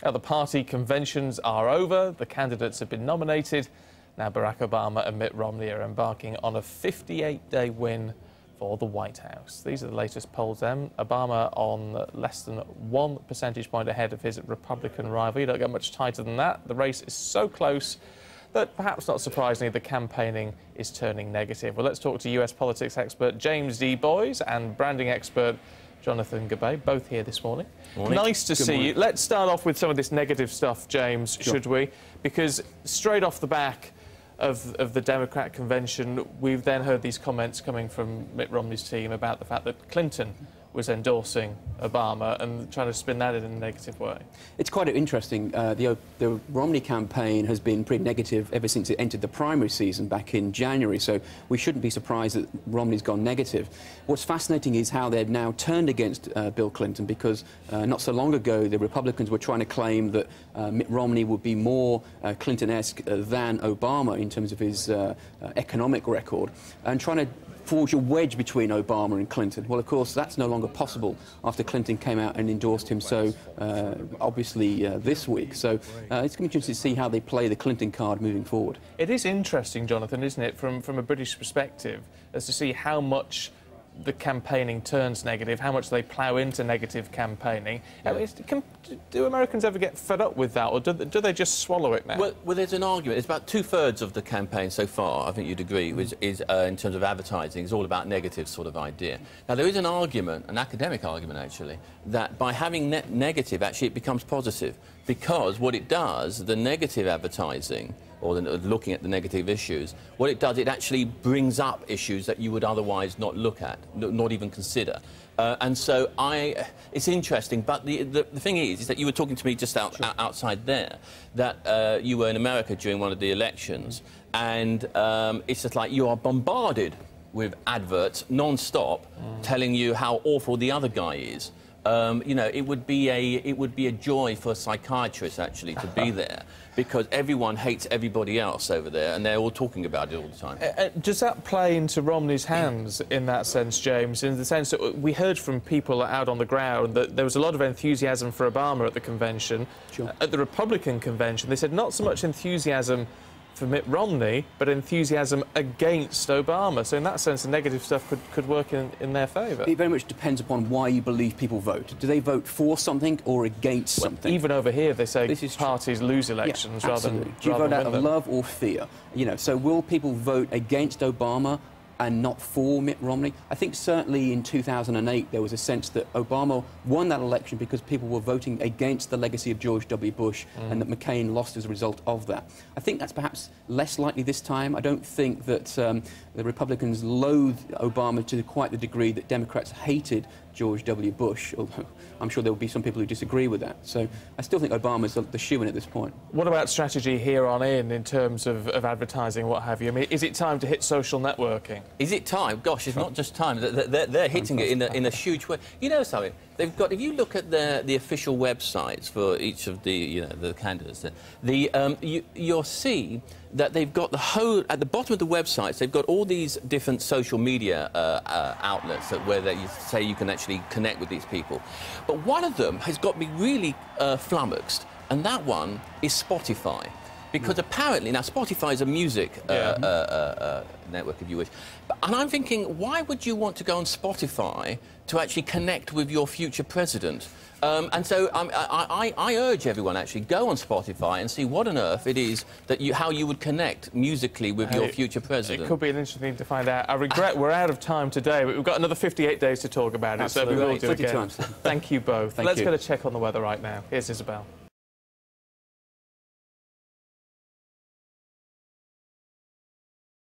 Now, the party conventions are over. The candidates have been nominated. Now, Barack Obama and Mitt Romney are embarking on a 58-day win for the White House. These are the latest polls then. Obama on less than 1 percentage point ahead of his Republican rival. You don't get much tighter than that. The race is so close that, perhaps not surprisingly, the campaigning is turning negative. Well, let's talk to US politics expert James D. Boys and branding expert Jonathan Gabay, both here this morning. Nice to see you. Let's start off with some of this negative stuff, James, should we? Because straight off the back of the Democrat convention, we've then heard these comments coming from Mitt Romney's team about the fact that Clinton was endorsing Obama and trying to spin that in a negative way. It's quite interesting. The Romney campaign has been pretty negative ever since it entered the primary season back in January, so we shouldn't be surprised that Romney's gone negative. What's fascinating is how they've now turned against Bill Clinton, because not so long ago the Republicans were trying to claim that Mitt Romney would be more Clinton-esque than Obama in terms of his economic record, and trying to forge a wedge between Obama and Clinton. Well, of course, that's no longer possible after Clinton came out and endorsed him so obviously this week. So it's going to be interesting to see how they play the Clinton card moving forward. It is interesting, Jonathan, isn't it, from a British perspective, as to see how much the campaigning turns negative, how much they plough into negative campaigning. Yeah. I mean, do Americans ever get fed up with that, or do they just swallow it now? Well, there's an argument. It's about two-thirds of the campaign so far, I think you'd agree, is in terms of advertising, is all about negative sort of idea. Now, there is an argument, an academic argument, actually, that by having negative, actually, it becomes positive, because what it does, the negative advertising, or looking at the negative issues, what it does, it actually brings up issues that you would otherwise not look at, not even consider. And so it's interesting, but the thing is that you were talking to me just outside there, that you were in America during one of the elections, and it's just like you are bombarded with adverts non-stop telling you how awful the other guy is. You know, it would be a joy for a psychiatrist, actually, to be there, because everyone hates everybody else over there, and they're all talking about it all the time. Does that play into Romney's hands in that sense, James, in the sense that we heard from people out on the ground that there was a lot of enthusiasm for Obama at the convention. Sure. At the Republican convention, they said not so much enthusiasm for Mitt Romney, but enthusiasm against Obama. So in that sense, the negative stuff could work in their favour. It very much depends upon why you believe people vote. Do they vote for something or against something? Even over here, they say parties lose elections rather than Do you vote out of love or fear? You know, so will people vote against Obama and not for Mitt Romney? I think certainly in 2008 there was a sense that Obama won that election because people were voting against the legacy of George W. Bush and that McCain lost as a result of that. I think that's perhaps less likely this time. I don't think that the Republicans loathe Obama to quite the degree that Democrats hated George W. Bush, although I'm sure there will be some people who disagree with that. So I still think Obama's the shoo-in at this point. What about strategy here on in terms of advertising, what have you? I mean, is it time to hit social networking? Is it time? Gosh, it's not just time. They're hitting it in a huge way. You know something? They've got. If you look at the official websites for each of the candidates, you'll see that they've got the whole at the bottom of the websites. They've got all these different social media outlets where you say you can actually connect with these people. But one of them has got me really flummoxed, and that one is Spotify. Because apparently, now Spotify is a music network, if you wish. And I'm thinking, why would you want to go on Spotify to actually connect with your future president? And so I urge everyone, actually, go on Spotify and see what on earth it is that how you would connect musically with your future president. It could be an interesting thing to find out. I regret we're out of time today, but we've got another 58 days to talk about it, so we will do it again. Thank you both. Let's get a check on the weather right now. Here's Isabel.